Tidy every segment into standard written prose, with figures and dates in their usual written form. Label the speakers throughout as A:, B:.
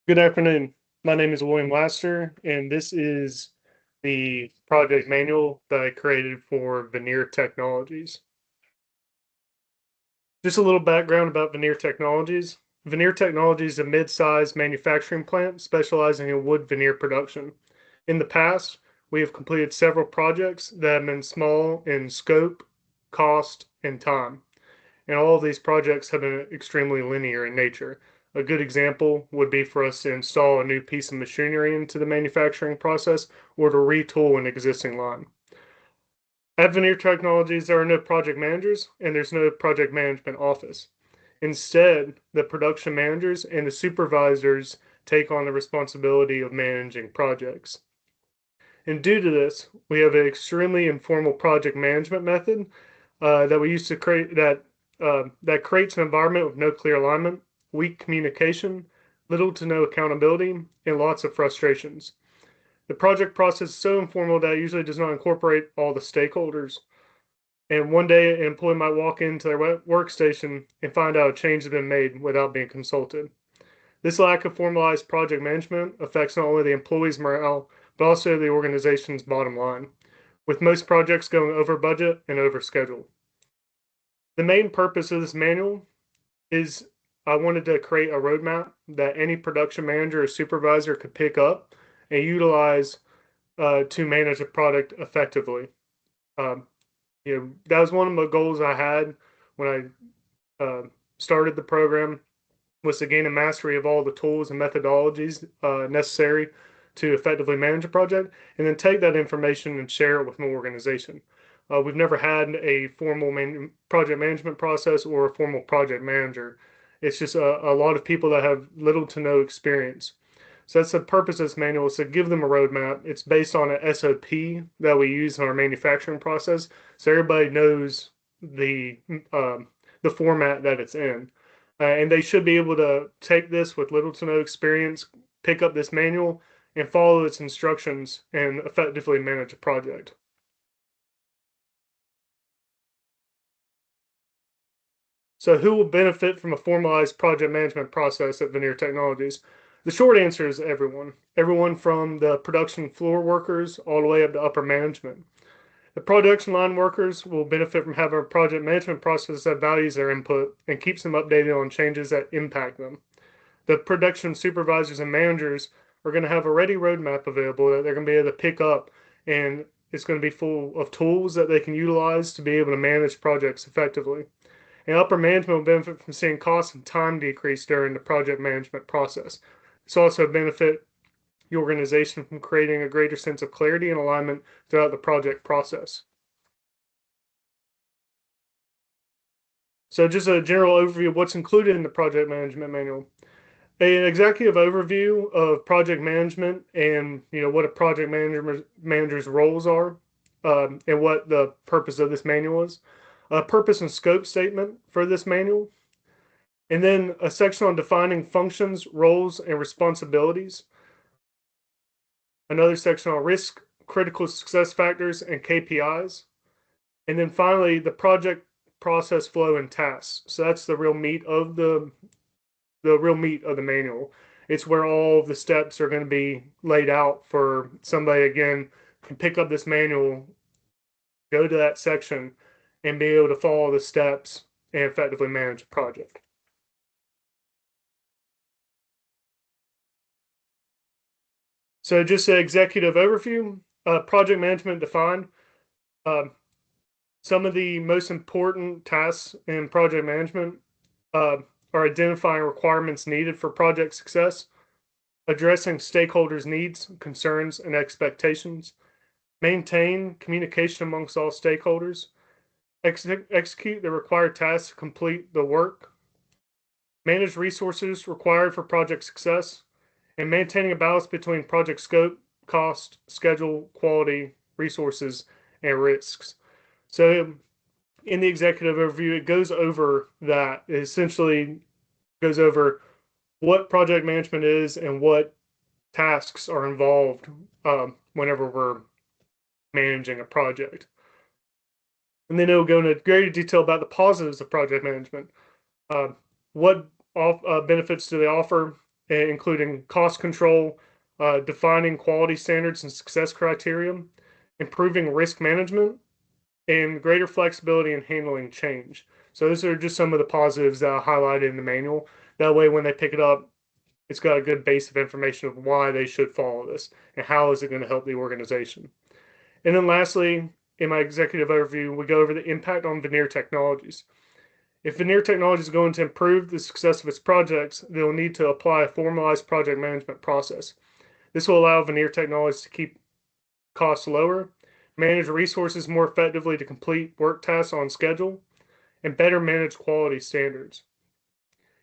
A: Good afternoon. My name is William Lassiter, and this is the project manual that I created for Veneer Technologies. Just a little background about Veneer Technologies. Veneer Technologies is a mid-sized manufacturing plant specializing in wood veneer production. In the past, we have completed several projects that have been small in scope, cost, and time. And all of these projects have been extremely linear in nature. A good example would be for us to install a new piece of machinery into the manufacturing process or to retool an existing line. At Veneer Technologies, there are no project managers and there's no project management office. Instead, the production managers and the supervisors take on the responsibility of managing projects. And due to this, we have an extremely informal project management method that we use to create that creates an environment with no clear alignment, weak communication, little to no accountability, and lots of frustrations. The project process is so informal that it usually does not incorporate all the stakeholders. And one day, an employee might walk into their workstation and find out a change has been made without being consulted. This lack of formalized project management affects not only the employees' morale, but also the organization's bottom line, with most projects going over budget and over schedule. The main purpose of this manual is I wanted to create a roadmap that any production manager or supervisor could pick up and utilize to manage a product effectively. Um, that was one of the goals I had when I started the program, was to gain a mastery of all the tools and methodologies necessary to effectively manage a project, and then take that information and share it with my organization. We've never had a formal project management process or a formal project manager. It's just a lot of people that have little to no experience. So that's the purpose of this manual, is to give them a roadmap. It's based on an SOP that we use in our manufacturing process, so everybody knows the format that it's in. And they should be able to take this with little to no experience, pick up this manual, and follow its instructions and effectively manage a project. So, who will benefit from a formalized project management process at Veneer Technologies? The short answer is everyone. Everyone from the production floor workers all the way up to upper management. The production line workers will benefit from having a project management process that values their input and keeps them updated on changes that impact them. The production supervisors and managers are going to have a ready roadmap available that they're going to be able to pick up, and it's going to be full of tools that they can utilize to be able to manage projects effectively. And upper management will benefit from seeing cost and time decrease during the project management process. This also benefit the organization from creating a greater sense of clarity and alignment throughout the project process. So just a general overview of what's included in the project management manual. An executive overview of project management and what a project manager's roles are, and what the purpose of this manual is. A purpose and scope statement for this manual, and then a section on defining functions, roles, and responsibilities. Another section on risk, critical success factors, and KPIs. And then finally, the project process flow and tasks. So that's the real meat of the manual. It's where all of the steps are going to be laid out for somebody, again, can pick up this manual, go to that section, and be able to follow the steps and effectively manage a project. So just an executive overview, project management defined. Uh, some of the most important tasks in project management uh, are identifying requirements needed for project success, addressing stakeholders' needs, concerns, and expectations, maintain communication amongst all stakeholders, execute the required tasks to complete the work, manage resources required for project success, and maintaining a balance between project scope, cost, schedule, quality, resources, and risks. So in the executive overview, it goes over that. It essentially goes over what project management is and what tasks are involved whenever we're managing a project. And then it'll go into greater detail about the positives of project management. Uh, what benefits do they offer? including cost control, defining quality standards and success criteria, improving risk management, and greater flexibility in handling change. So those are just some of the positives that I highlighted in the manual. That way, when they pick it up, it's got a good base of information of why they should follow this and how is it going to help the organization. And then lastly, in my executive overview, we go over the impact on veneer technologies. If veneer technology is going to improve the success of its projects, they will need to apply a formalized project management process. This will allow veneer technologies to keep costs lower, manage resources more effectively to complete work tasks on schedule, and better manage quality standards.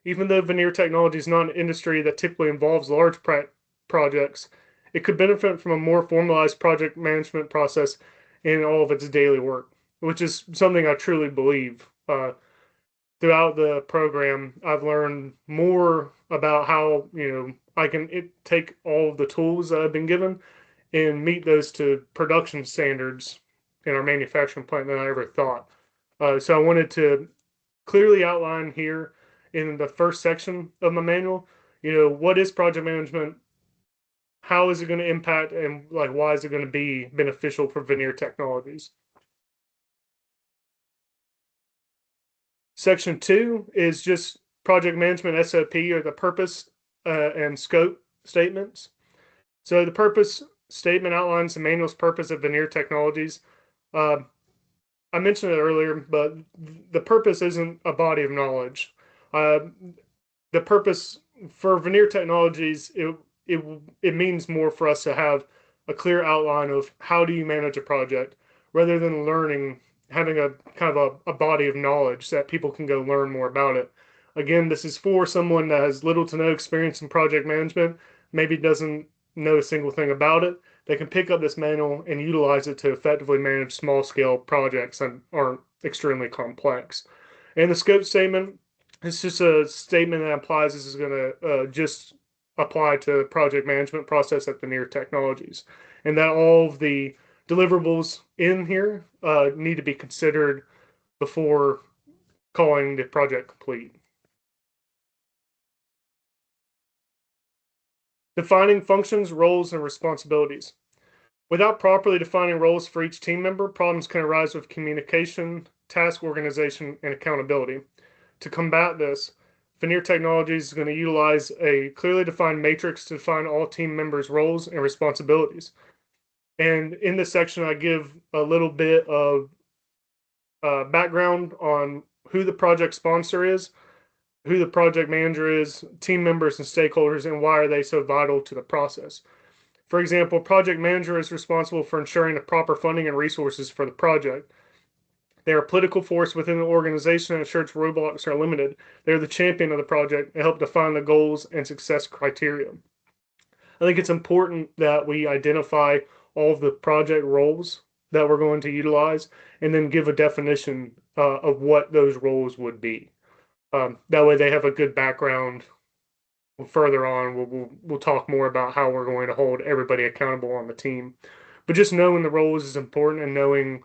A: Even though veneer technology is not an industry that typically involves large projects, it could benefit from a more formalized project management process in all of its daily work, which is something I truly believe. Throughout the program, I've learned more about how I can take all of the tools that I've been given and meet those to production standards in our manufacturing plant than I ever thought. So I wanted to clearly outline here in the first section of my manual, what is project management? How is it going to impact, and like why is it going to be beneficial for veneer technologies? Section 2 is just project management SOP, or the purpose and scope statements. So the purpose statement outlines the manual's purpose of veneer technologies. I mentioned it earlier, but the purpose isn't a body of knowledge. The purpose for veneer technologies, it means more for us to have a clear outline of how do you manage a project, rather than having a kind of a body of knowledge that people can go learn more about it. Again, this is for someone that has little to no experience in project management, maybe doesn't know a single thing about it. They can pick up this manual and utilize it to effectively manage small scale projects that aren't extremely complex. And the scope statement, it's just a statement that implies this is going to just apply to the project management process at Veneer Technologies, and that all of the deliverables in here need to be considered before calling the project complete. Defining functions, roles, and responsibilities. Without properly defining roles for each team member, problems can arise with communication, task organization, and accountability. To combat this, Veneer Technologies is going to utilize a clearly defined matrix to define all team members' roles and responsibilities. And in this section, I give a little bit of background on who the project sponsor is, who the project manager is, team members and stakeholders, and why are they so vital to the process. For example, project manager is responsible for ensuring the proper funding and resources for the project. They are a political force within the organization and ensures roadblocks are limited. They're the champion of the project and help define the goals and success criteria. I think it's important that we identify all of the project roles that we're going to utilize and then give a definition of what those roles would be. That way they have a good background. Further on, we'll talk more about how we're going to hold everybody accountable on the team. But just knowing the roles is important, and knowing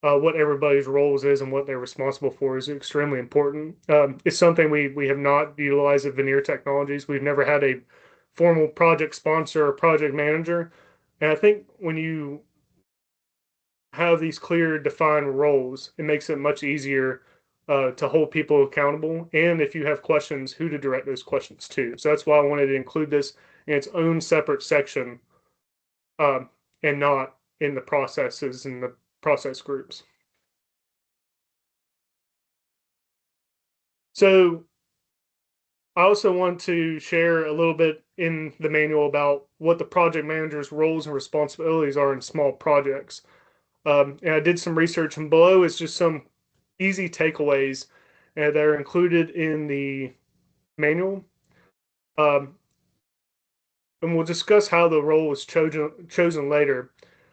A: what everybody's roles is and what they're responsible for is extremely important. It's something we have not utilized at Veneer Technologies. We've never had a formal project sponsor or project manager. And I think when you have these clear defined roles, it makes it much easier to hold people accountable. And if you have questions, who to direct those questions to. So that's why I wanted to include this in its own separate section and not in the processes and the process groups. So I also want to share a little bit in the manual about what the project manager's roles and responsibilities are in small projects. And I did some research, and below is just some easy takeaways that are included in the manual. And we'll discuss how the role was chosen later.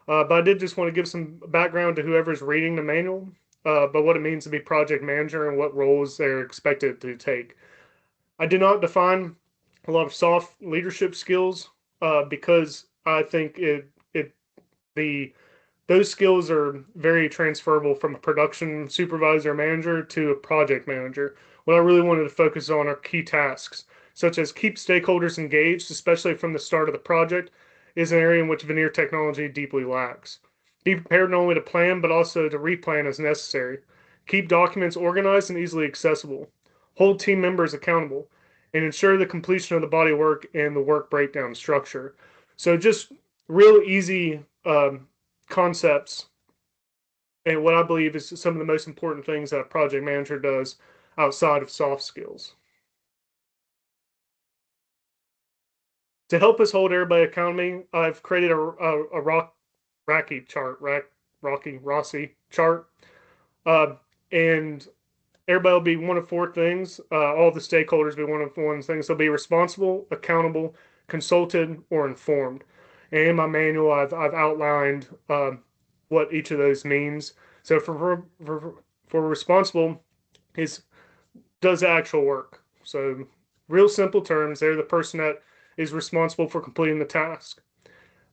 A: But I did just want to give some background to whoever's reading the manual, but what it means to be project manager and what roles they're expected to take. I did not define a lot of soft leadership skills because I think those skills are very transferable from a production supervisor or manager to a project manager. What I really wanted to focus on are key tasks. such as keep stakeholders engaged, especially from the start of the project, is an area in which veneer technology deeply lacks. Be prepared not only to plan, but also to replan as necessary. Keep documents organized and easily accessible. Hold team members accountable, and ensure the completion of the body work and the work breakdown structure. So just real easy concepts and what I believe is some of the most important things that a project manager does outside of soft skills. To help us hold everybody accountable, I've created a Rocky chart, Rossi chart, uh, and everybody will be one of four things. All the stakeholders will be one of one things. They'll be responsible, accountable, consulted, or informed. And in my manual, I've outlined what each of those means. So for responsible, is does the actual work. So real simple terms, they're the person that is responsible for completing the task.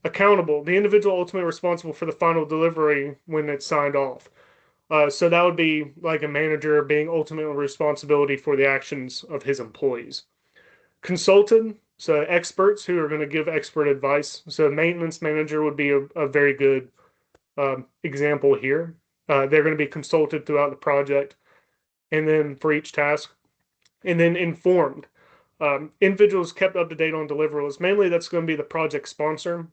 A: Accountable, the individual ultimately responsible for the final delivery when it's signed off. So that would be like a manager being ultimately responsibility for the actions of his employees. Consultant, so experts who are going to give expert advice. So maintenance manager would be a very good example here. They're going to be consulted throughout the project and then for each task. And then informed. Individuals kept up to date on deliverables. Mainly that's going to be the project sponsor.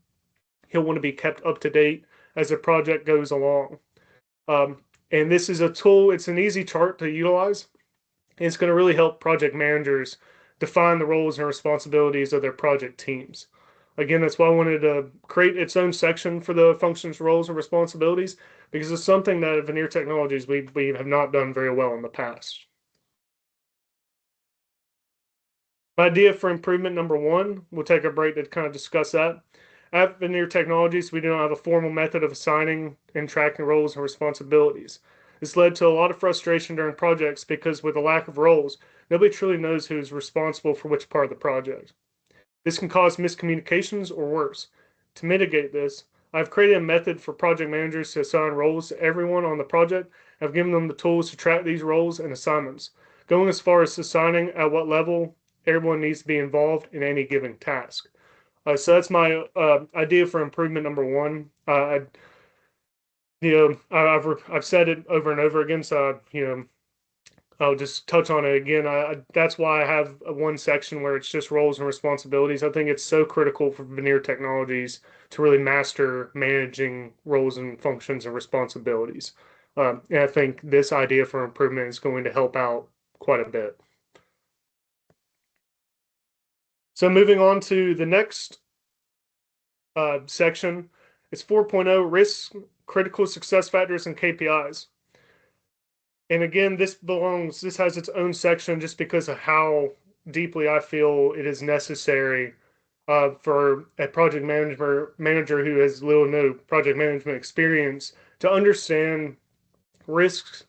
A: He'll want to be kept up to date as the project goes along. Um, and this is a tool, it's an easy chart to utilize. It's going to really help project managers define the roles and responsibilities of their project teams. Again, that's why I wanted to create its own section for the functions, roles, and responsibilities, because it's something that at Veneer Technologies we have not done very well in the past. My idea for improvement number one, we'll take a break to kind of discuss that. At Veneer Technologies, we do not have a formal method of assigning and tracking roles and responsibilities. This led to a lot of frustration during projects because with a lack of roles, nobody truly knows who is responsible for which part of the project. This can cause miscommunications or worse. To mitigate this, I've created a method for project managers to assign roles to everyone on the project. I've given them the tools to track these roles and assignments, going as far as assigning at what level everyone needs to be involved in any given task. So that's my idea for improvement number one. I've said it over and over again, so I'll just touch on it again. That's why I have one section where it's just roles and responsibilities. I think it's so critical for Veneer Technologies to really master managing roles and functions and responsibilities. And I think this idea for improvement is going to help out quite a bit. So moving on to the next section, it's 4.0 risks, critical success factors, and KPIs. And again, this has its own section just because of how deeply I feel it is necessary for a project manager who has little or no project management experience to understand risks,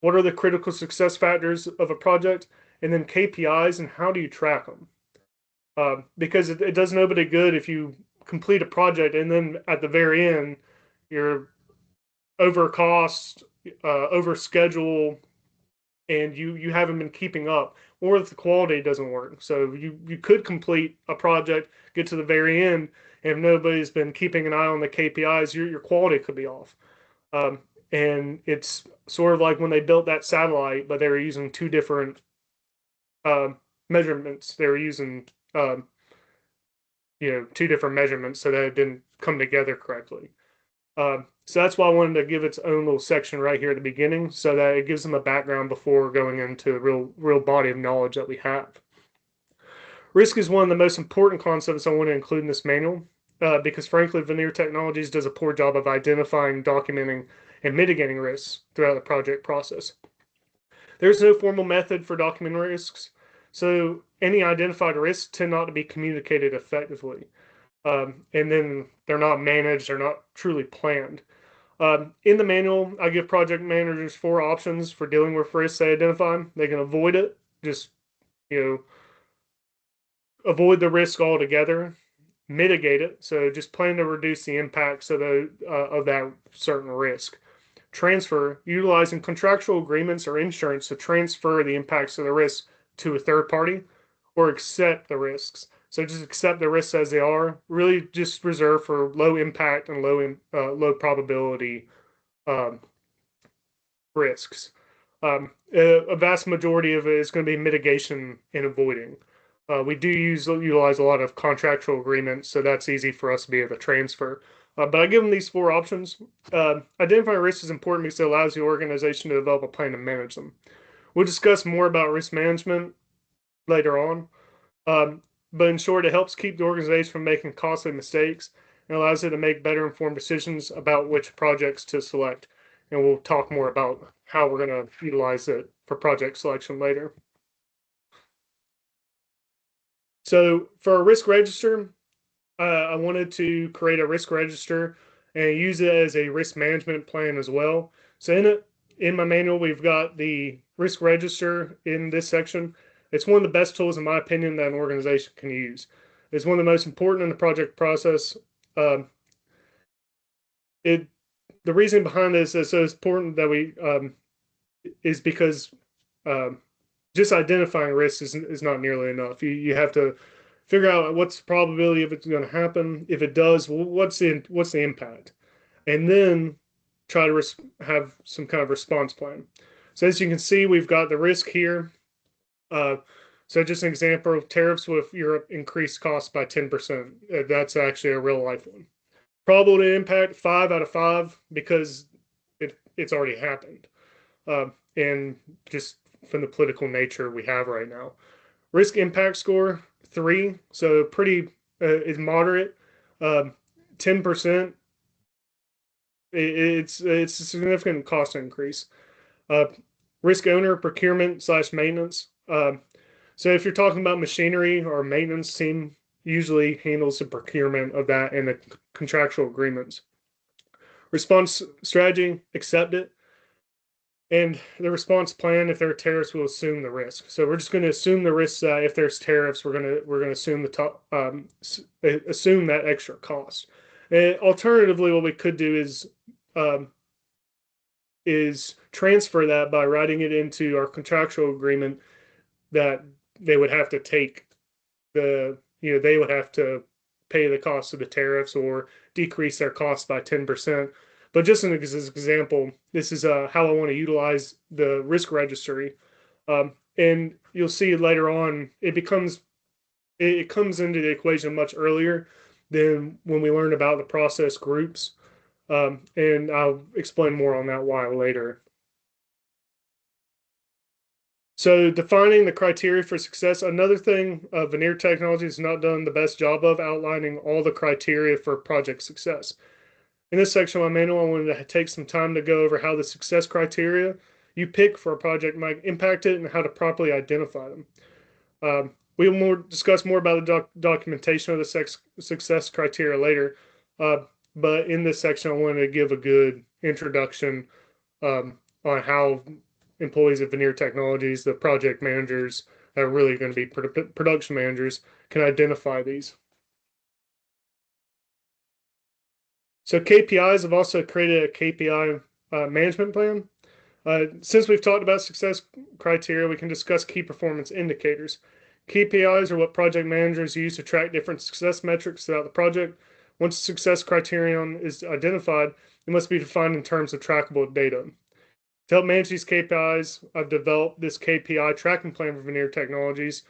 A: what are the critical success factors of a project, and then KPIs and how do you track them. Because it does nobody good if you complete a project and then at the very end you're over cost, over schedule, and you haven't been keeping up, or if the quality doesn't work. So you could complete a project, get to the very end, and if nobody's been keeping an eye on the KPIs, your quality could be off. And it's sort of like when they built that satellite, but they were using two different measurements. They were using two different measurements so that it didn't come together correctly. So that's why I wanted to give its own little section right here at the beginning so that it gives them a background before going into the real body of knowledge that we have. Risk is one of the most important concepts I want to include in this manual because frankly, Veneer Technologies does a poor job of identifying, documenting, and mitigating risks throughout the project process. There's no formal method for documenting risks, so any identified risks tend not to be communicated effectively. And then they're not managed, they're not truly planned. In the manual, I give project managers 4 options for dealing with risks they identify. They can avoid it, just avoid the risk altogether, mitigate it, so just plan to reduce the impacts of that certain risk. Transfer, utilizing contractual agreements or insurance to transfer the impacts of the risk to a third party, or accept the risks. So just accept the risks as they are. Really, just reserve for low impact and low probability um, risks. A vast majority of it is going to be mitigation and avoiding. We do utilize a lot of contractual agreements, so that's easy for us to be able to transfer. But I give them these four options. Identifying risks is important because it allows the organization to develop a plan to manage them. We'll discuss more about risk management later on. Um, but in short, it helps keep the organization from making costly mistakes and allows it to make better informed decisions about which projects to select. And we'll talk more about how we're going to utilize it for project selection later. So for a risk register, I wanted to create a risk register and use it as a risk management plan as well. So in my manual, we've got the risk register in this section. It's one of the best tools, in my opinion, that an organization can use. It's one of the most important in the project process. Um, it the reason behind this is so important that we is because um, just identifying risks is not nearly enough. You have to figure out what's the probability of it's going to happen. If it does, what's the impact, and then try to have some kind of response plan. So as you can see, we've got the risk here. Uh, so just an example of tariffs with Europe increased costs by 10%. That's actually a real life one. Probability impact 5 out of 5 because it's already happened, and just from the political nature we have right now. Risk impact score 3, so pretty is moderate. 10%, it's a significant cost increase. Uh, risk owner procurement slash maintenance. So if you're talking about machinery, or maintenance team usually handles the procurement of that and the contractual agreements. Response strategy, accept it. And the response plan, if there are tariffs, we'll assume the risk. So we're just going to assume the risk that if there's tariffs, we're going to assume assume that extra cost. And alternatively, what we could do is transfer that by writing it into our contractual agreement that they would have to take they would have to pay the cost of the tariffs or decrease their costs by 10%. But just an example, this is how I want to utilize the risk registry. And you'll see later on, it comes into the equation much earlier than when we learn about the process groups. And I'll explain more on that why later. So defining the criteria for success, another thing Veneer Technology has not done the best job of outlining all the criteria for project success. In this section of my manual, I wanted to take some time to go over how the success criteria you pick for a project might impact it and how to properly identify them. We will discuss more about the documentation of the success criteria later, but in this section, I wanted to give a good introduction on how employees of Veneer Technologies, the project managers that are really going to be production managers, can identify these. So KPIs have also created a KPI management plan. Since we've talked about success criteria, we can discuss key performance indicators. KPIs are what project managers use to track different success metrics throughout the project. Once a success criterion is identified, it must be defined in terms of trackable data. To help manage these KPIs, I've developed this KPI tracking plan for Veneer Technologies.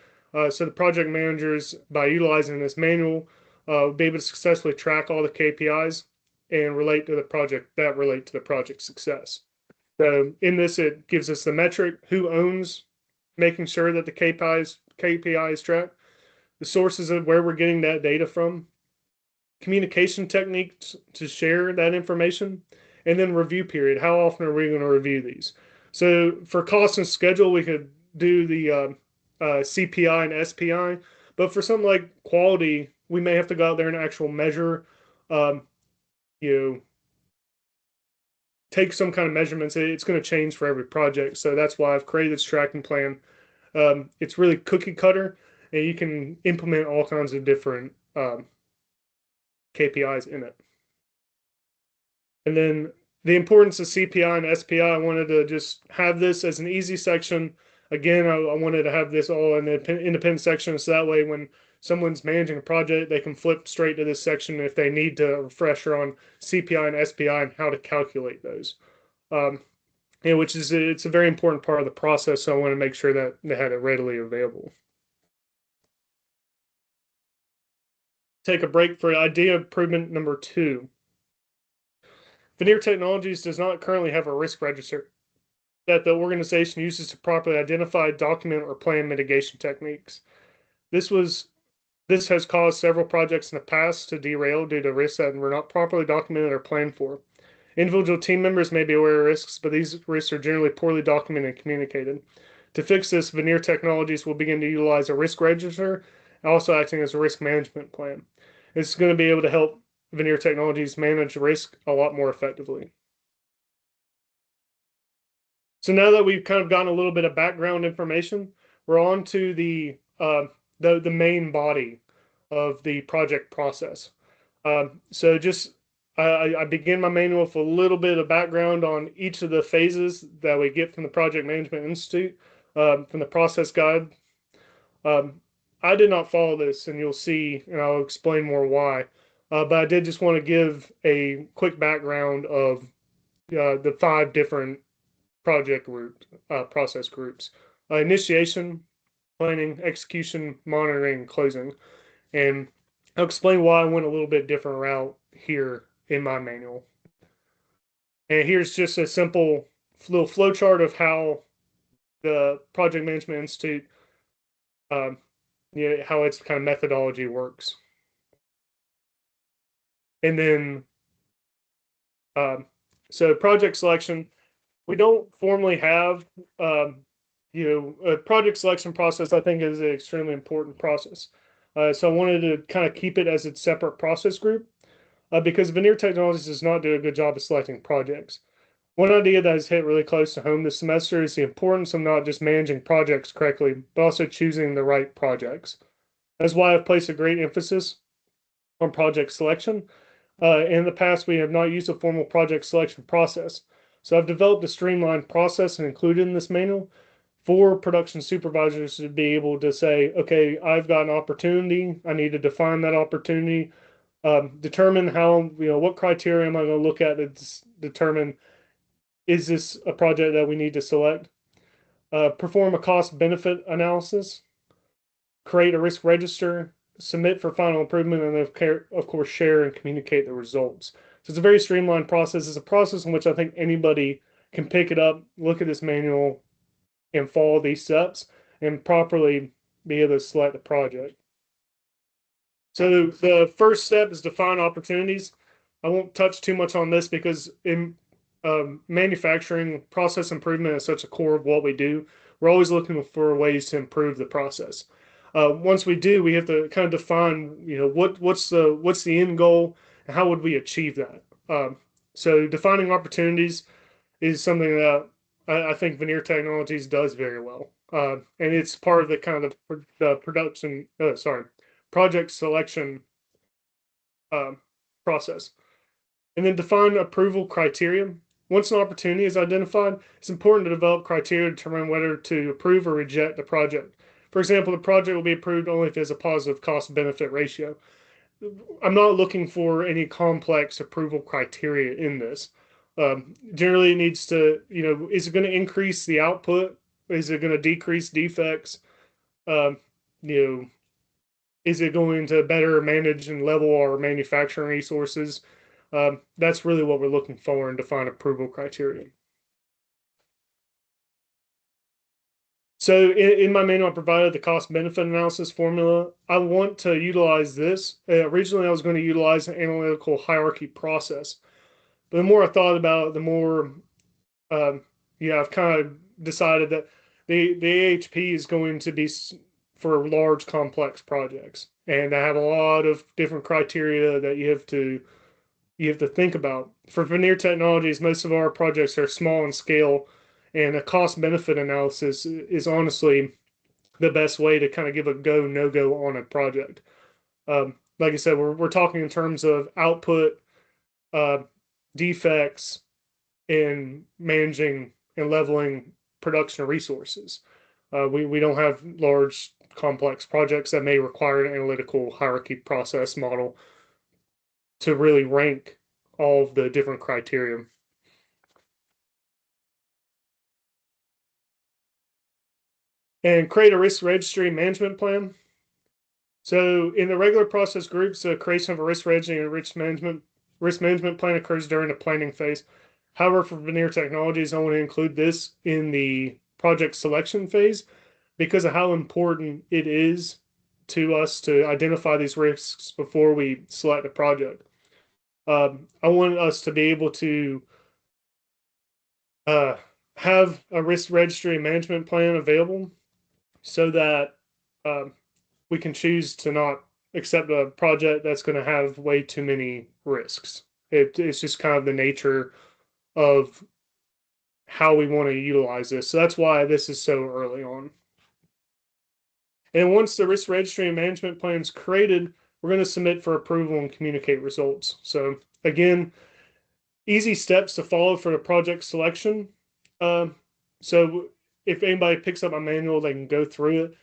A: So the project managers, by utilizing this manual, will be able to successfully track all the KPIs and relate to the project success. So in this, it gives us the metric, who owns making sure that the KPI is tracked, the sources of where we're getting that data from, communication techniques to share that information, and then review period. How often are we going to review these? So for cost and schedule, we could do the CPI and SPI, but for something like quality, we may have to go out there and actual measure, um, you know, take some kind of measurements. It's going to change for every project. So that's why I've created this tracking plan. It's really cookie cutter, and you can implement all kinds of different KPIs in it. And then the importance of CPI and SPI, I wanted to just have this as an easy section Again, I wanted to have this all in the independent section, so that way when someone's managing a project, they can flip straight to this section if they need to refresher on CPI and SPI and how to calculate those. Which is it's a very important part of the process, so I want to make sure that they had it readily available. Take a break for idea improvement number 2. Veneer Technologies does not currently have a risk register that the organization uses to properly identify, document, or plan mitigation techniques. This has caused several projects in the past to derail due to risks that were not properly documented or planned for. Individual team members may be aware of risks, but these risks are generally poorly documented and communicated. To fix this, Veneer Technologies will begin to utilize a risk register, also acting as a risk management plan. This is going to be able to help Veneer Technologies manage risk a lot more effectively. So now that we've kind of gotten a little bit of background information, we're on to the main body of the project process. So just I begin my manual with a little bit of background on each of the phases that we get from the Project Management Institute, from the process guide. I did not follow this, and you'll see, and I'll explain more why. But I did just want to give a quick background of the 5 different project process groups: initiation, planning, execution, monitoring, and closing. And I'll explain why I went a little bit different route here in my manual. And here's just a simple little flow chart of how the Project Management Institute, how its kind of methodology works. And then, so project selection, we don't formally have, a project selection process. I think is an extremely important process. So I wanted to kind of keep it as its separate process group. Because Veneer Technologies does not do a good job of selecting projects. One idea that has hit really close to home this semester is the importance of not just managing projects correctly, but also choosing the right projects. That's why I've placed a great emphasis on project selection. In the past, we have not used a formal project selection process. So I've developed a streamlined process and included in this manual for production supervisors to be able to say, okay, I've got an opportunity. I need to define that opportunity. Determine how, what criteria am I going to look at to determine, is this a project that we need to select? Perform a cost benefit analysis, create a risk register, submit for final improvement, and of course share and communicate the results. So it's a very streamlined process. It's a process in which I think anybody can pick it up, look at this manual, and follow these steps and properly be able to select the project. So the first step is define opportunities. I won't touch too much on this because in manufacturing, process improvement is such a core of what we do. We're always looking for ways to improve the process. Once we do, we have to kind of define, what's the end goal and how would we achieve that. So defining opportunities is something that I think Veneer Technologies does very well, and it's part of the kind of the production. Project selection process. And then define approval criteria. Once an opportunity is identified, it's important to develop criteria to determine whether to approve or reject the project. For example, the project will be approved only if it has a positive cost-benefit ratio. I'm not looking for any complex approval criteria in this. Generally, it needs to, is it going to increase the output? Is it going to decrease defects? Is it going to better manage and level our manufacturing resources? That's really what we're looking for and define approval criteria. So in my manual, I provided the cost benefit analysis formula. I want to utilize this. Originally, I was going to utilize an analytical hierarchy process. But the more I thought about it, the more, I've kind of decided that the AHP is going to be for large, complex projects. And I have a lot of different criteria that you have to think about. For Veneer Technologies, most of our projects are small in scale, and a cost benefit analysis is honestly the best way to kind of give a go, no go on a project. Like I said, we're talking in terms of output, defects, and managing and leveling production resources. We don't have large, complex projects that may require an analytical hierarchy process model to really rank all of the different criteria. And create a risk registry management plan. So in the regular process groups, the creation of a risk registry and risk management plan occurs during the planning phase. However, for veneer technologies, I want to include this in the project selection phase because of how important it is to us to identify these risks before we select a project. I want us to be able to uh, have a risk registry management plan available so that um, we can choose to not accept a project that's going to have way too many risks. It's just kind of the nature of how we want to utilize this. So that's why this is so early on. And once the risk registry and management plan is created, we're going to submit for approval and communicate results. So again, easy steps to follow for the project selection. So if anybody picks up my manual, they can go through it.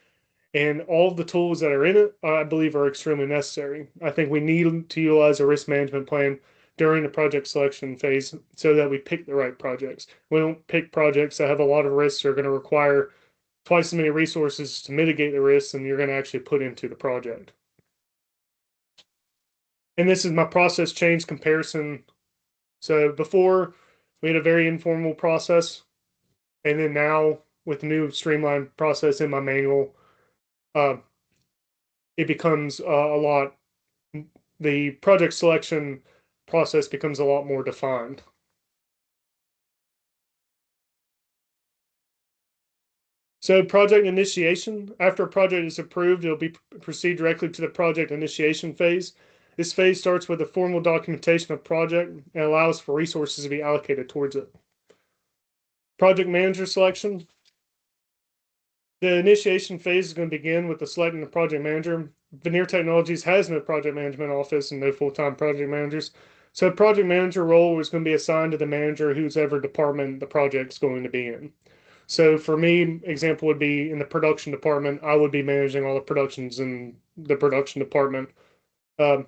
A: And all of the tools that are in it, I believe, are extremely necessary. I think we need to utilize a risk management plan during the project selection phase so that we pick the right projects. We don't pick projects that have a lot of risks or are going to require twice as many resources to mitigate the risks than you're going to actually put into the project. And this is my process change comparison. So before we had a very informal process, and then now with the new streamlined process in my manual, uh, it becomes a lot. The project selection process becomes a lot more defined. So project initiation, after a project is approved, it'll be proceed directly to the project initiation phase. This phase starts with a formal documentation of project and allows for resources to be allocated towards it. Project manager selection. The initiation phase is going to begin with the selecting the project manager. Veneer Technologies has no project management office and no full-time project managers. So project manager role is going to be assigned to the manager whose ever department the project's going to be in. So for me, example would be in the production department, I would be managing all the productions in the production department. Um,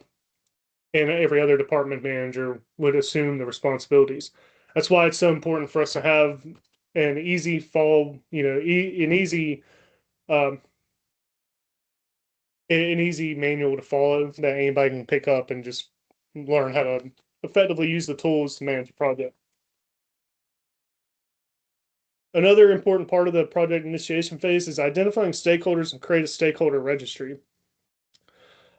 A: and every other department manager would assume the responsibilities. That's why it's so important for us to have an easy an um, easy manual to follow that anybody can pick up and just learn how to effectively use the tools to manage a project. Another important part of the project initiation phase is identifying stakeholders and create a stakeholder registry.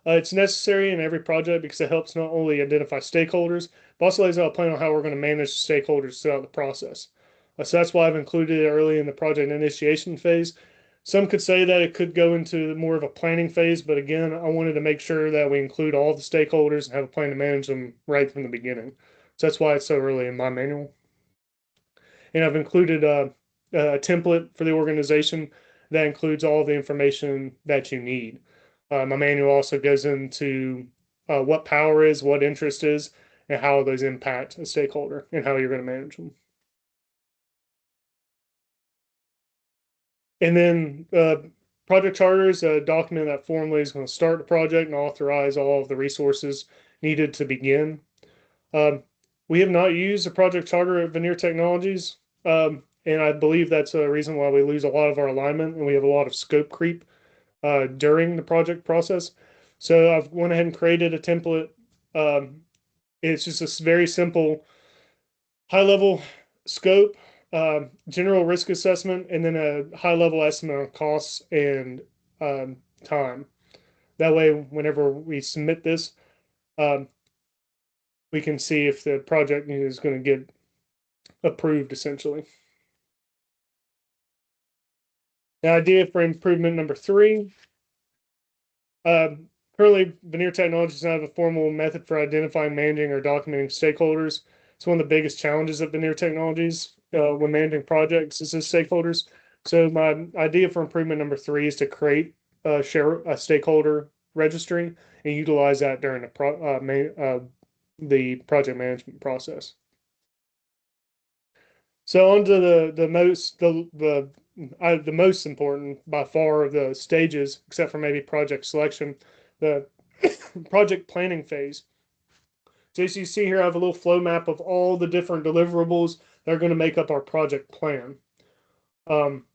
A: It's necessary in every project because it helps not only identify stakeholders, but also lays out a plan on how we're going to manage stakeholders throughout the process. So that's why I've included it early in the project initiation phase. Some could say that it could go into more of a planning phase, but again, I wanted to make sure that we include all the stakeholders and have a plan to manage them right from the beginning. So that's why it's so early in my manual. And I've included a template for the organization that includes all the information that you need. My manual also goes into what power is, what interest is, and how those impact a stakeholder and how you're going to manage them. And then project charter is a document that formally is going to start the project and authorize all of the resources needed to begin. Um, we have not used a project charter at Veneer Technologies, and I believe that's a reason why we lose a lot of our alignment and we have a lot of scope creep during the project process. So I've went ahead and created a template. Um, it's just a very simple high level scope, general risk assessment, and then a high level estimate on costs and time. That way, whenever we submit this, um, we can see if the project is going to get approved essentially. The idea for improvement number 3. Um, Currently, Veneer Technologies does not have a formal method for identifying, managing, or documenting stakeholders. It's one of the biggest challenges of Veneer Technologies when managing projects is the stakeholders. So my idea for improvement number 3 is to create a stakeholder registry and utilize that during the project management process. So on to the most important by far of the stages, except for maybe project selection, the project planning phase. So as you see here, I have a little flow map of all the different deliverables that are going to make up our project plan. Um,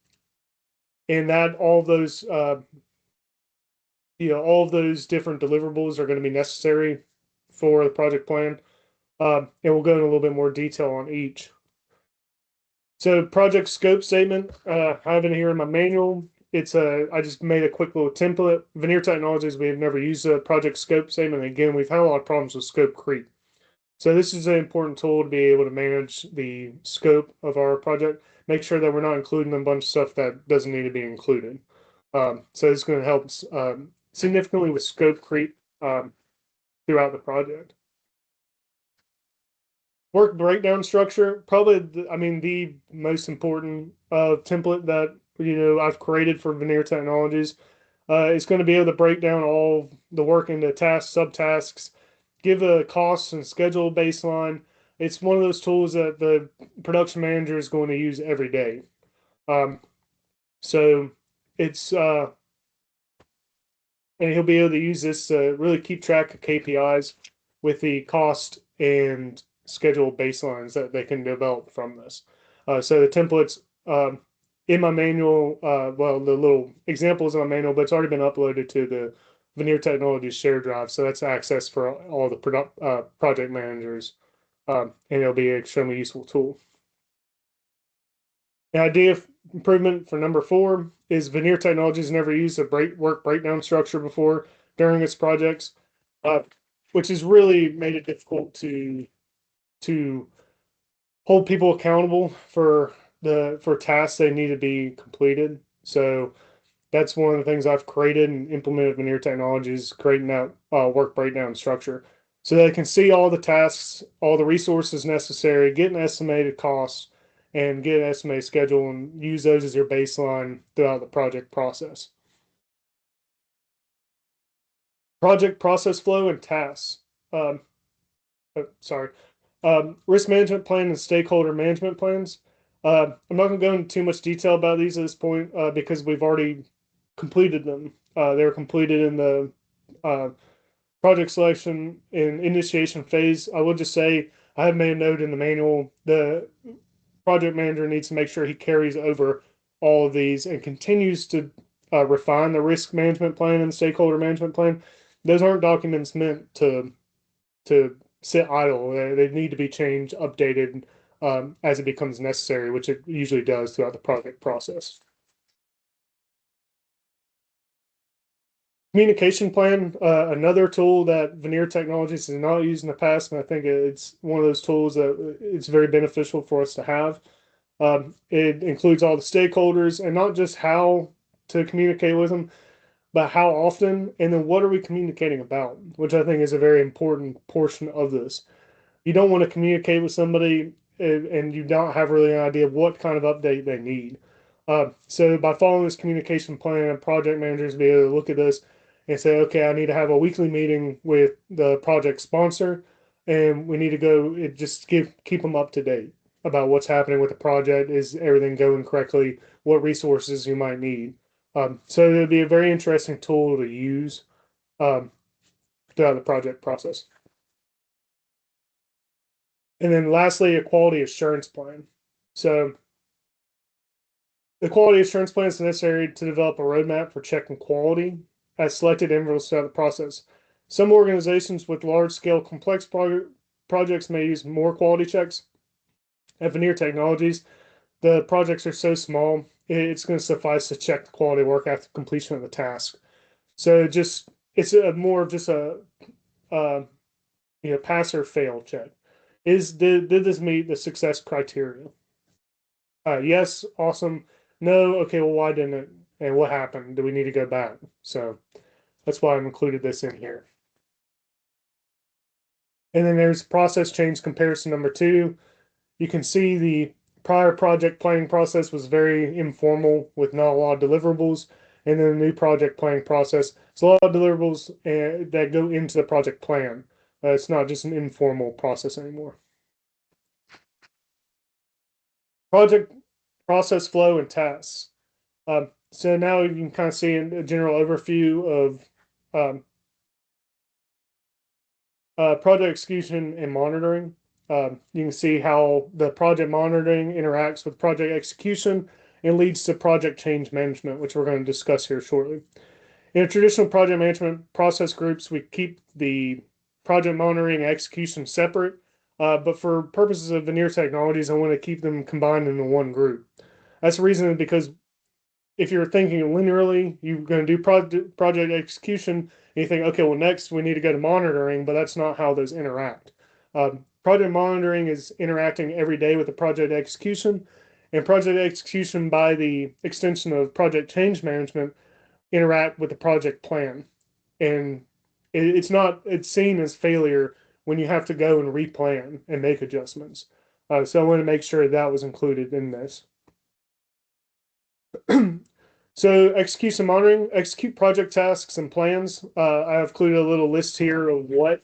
A: and that all of those different deliverables are going to be necessary for the project plan. And we'll go into a little bit more detail on each. So project scope statement, I have it here in my manual. I just made a quick little template. Veneer Technologies, we have never used a project scope statement. Again, we've had a lot of problems with scope creep. So this is an important tool to be able to manage the scope of our project, make sure that we're not including a bunch of stuff that doesn't need to be included. So it's going to help significantly with scope creep throughout the project. Work breakdown structure, probably, the most important template that I've created for Veneer Technologies. It's going to be able to break down all the work into tasks, subtasks, give a cost and schedule baseline. It's one of those tools that the production manager is going to use every day. Um, so it's and he'll be able to use this to really keep track of KPIs with the cost and schedule baselines that they can develop from this. So the templates in my manual, well, the little examples in my manual, but it's already been uploaded to the Veneer Technologies share drive. So that's access for all the project managers, and it'll be an extremely useful tool. The idea of improvement for number 4 is Veneer Technologies never used a work breakdown structure before during its projects, uh, which has really made it difficult to hold people accountable for tasks they need to be completed. So that's one of the things I've created and implemented Veneer Technologies, creating that work breakdown structure. So they can see all the tasks, all the resources necessary, get an estimated cost, and get an estimated schedule and use those as your baseline throughout the project process. Project process flow and tasks. Um, sorry. Risk management plan and stakeholder management plans. I'm not going to go into too much detail about these at this point because we've already completed them. They were completed in the uh, project selection and initiation phase. I will just say I have made a note in the manual. The project manager needs to make sure he carries over all of these and continues to refine the risk management plan and the stakeholder management plan. Those aren't documents meant to sit idle. They need to be changed, updated as it becomes necessary, which it usually does throughout the project process. Communication plan, another tool that Veneer Technologies has not used in the past, and I think it's one of those tools that it's very beneficial for us to have. It includes all the stakeholders and not just how to communicate with them, but how often, and then what are we communicating about, which I think is a very important portion of this. You don't want to communicate with somebody and you don't have really an idea of what kind of update they need. So by following this communication plan, project managers will be able to look at this and say, okay, I need to have a weekly meeting with the project sponsor, and we need to go just keep them up to date about what's happening with the project. Is everything going correctly? What resources you might need. So it'll be a very interesting tool to use um, throughout the project process. And then lastly, a quality assurance plan. So the quality assurance plan is necessary to develop a roadmap for checking quality at selected intervals throughout the process. Some organizations with large scale complex projects may use more quality checks. At Veneer Technologies, the projects are so small, it's going to suffice to check the quality work after completion of the task. So it's more of just a uh, pass or fail check. Did this meet the success criteria? Yes, awesome. No, okay, well, why didn't it? And what happened? Do we need to go back? So that's why I've included this in here. And then there's process change comparison number 2. You can see the prior project planning process was very informal with not a lot of deliverables. And then the new project planning process, it's a lot of deliverables that go into the project plan. It's not just an informal process anymore. Project process flow and tasks. So now you can kind of see a general overview of project execution and monitoring. You can see how the project monitoring interacts with project execution and leads to project change management, which we're going to discuss here shortly. In a traditional project management process groups, we keep the project monitoring and execution separate, but for purposes of veneer technologies, I want to keep them combined into one group. That's the reason because if you're thinking linearly, you're going to do project execution, and you think, okay, well, next we need to go to monitoring, but that's not how those interact. Project monitoring is interacting every day with the project execution, and project execution, by the extension of project change management, interact with the project plan. And it's seen as failure when you have to go and replan and make adjustments. So I want to make sure that was included in this. So execution monitoring, execute project tasks and plans. I have included a little list here of what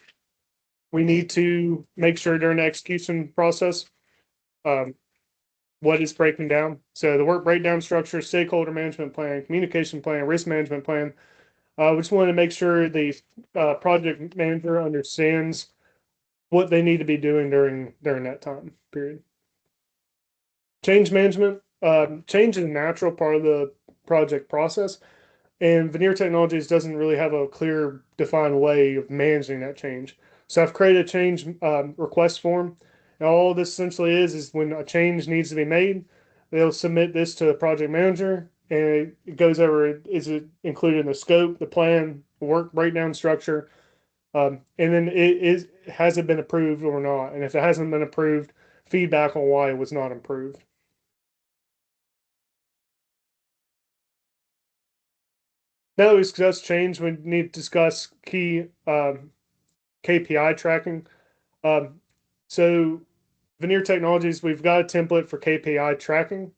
A: we need to make sure during the execution process. Um, what is breaking down. So the work breakdown structure, stakeholder management plan, communication plan, risk management plan. We just want to make sure the project manager understands what they need to be doing during that time period. Change management. Change is a natural part of the project process, and Veneer Technologies doesn't really have a clear, defined way of managing that change. So I've created a change request form. And all this essentially is when a change needs to be made, they'll submit this to the project manager, and it goes over, is it included in the scope, the plan, the work breakdown structure, and then has it been approved or not? And if it hasn't been approved, feedback on why it was not approved. Now that we discussed change, we need to discuss key KPI tracking. Um, so Veneer Technologies, we've got a template for KPI tracking,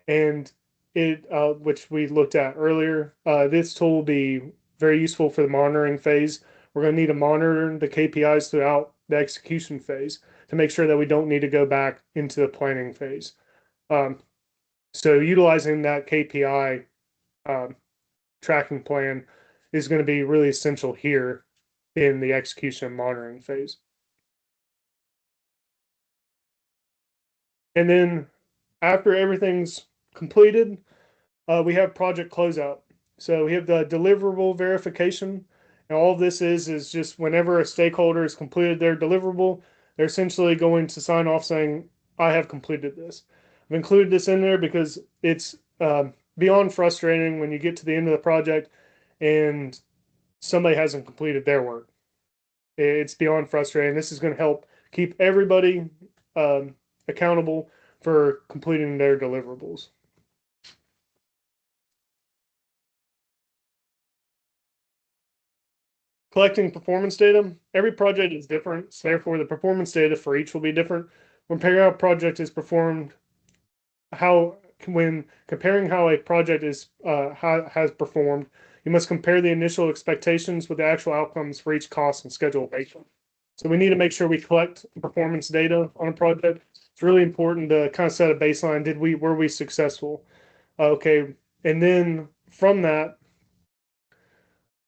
A: and which we looked at earlier. This tool will be very useful for the monitoring phase. We're going to need to monitor the KPIs throughout the execution phase to make sure that we don't need to go back into the planning phase. So utilizing that KPI tracking plan is going to be really essential here in the execution and monitoring phase. And then after everything's completed, we have project closeout. So we have the deliverable verification. And all of this is just whenever a stakeholder has completed their deliverable, they're essentially going to sign off saying, I have completed this. I've included this in there because it's beyond frustrating when you get to the end of the project and somebody hasn't completed their work. It's beyond frustrating. This is going to help keep everybody accountable for completing their deliverables. Collecting performance data. Every project is different, so therefore the performance data for each will be different. When comparing how a project is performed, when comparing how a project has performed, you must compare the initial expectations with the actual outcomes for each cost and schedule basis. So we need to make sure we collect performance data on a project. It's really important to kind of set a baseline. Were we successful? Okay, and then from that,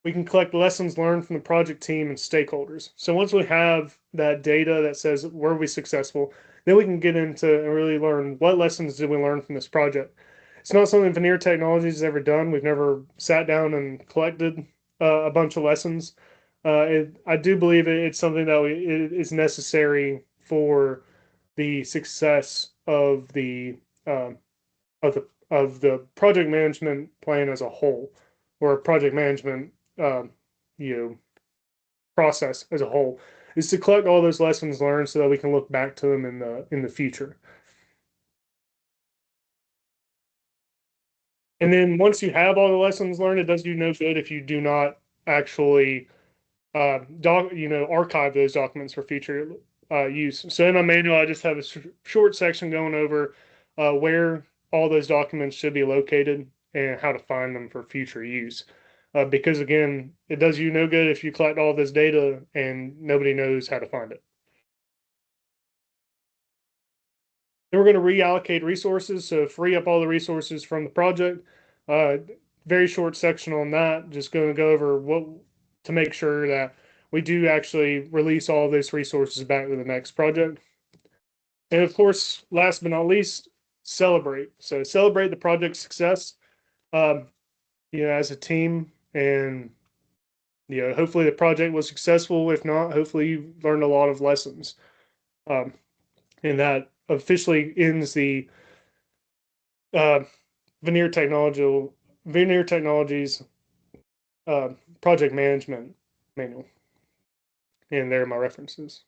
A: we can collect lessons learned from the project team and stakeholders. So once we have that data that says were we successful, then we can get into and really learn what lessons did we learn from this project. It's not something Veneer Technologies has ever done. We've never sat down and collected a bunch of lessons. I do believe it's something that it is necessary for the success um, of the project management plan as a whole, or project management you know process as a whole, is to collect all those lessons learned so that we can look back to them in the future. And then once you have all the lessons learned, it does you no good if you do not actually archive those documents for future use. So in my manual, I just have a short section going over where all those documents should be located and how to find them for future use. Because again, it does you no good if you collect all this data and nobody knows how to find it. Then we're going to reallocate resources, so free up all the resources from the project. Uh, Very short section on that. Just going to go over what to make sure that we do actually release all of those resources back to the next project. And of course, last but not least, celebrate. So celebrate the project's success, um, as a team, and hopefully the project was successful. If not, hopefully you learned a lot of lessons. Um, and that officially ends the uh, Veneer Technologies uh, project management manual. And there are my references.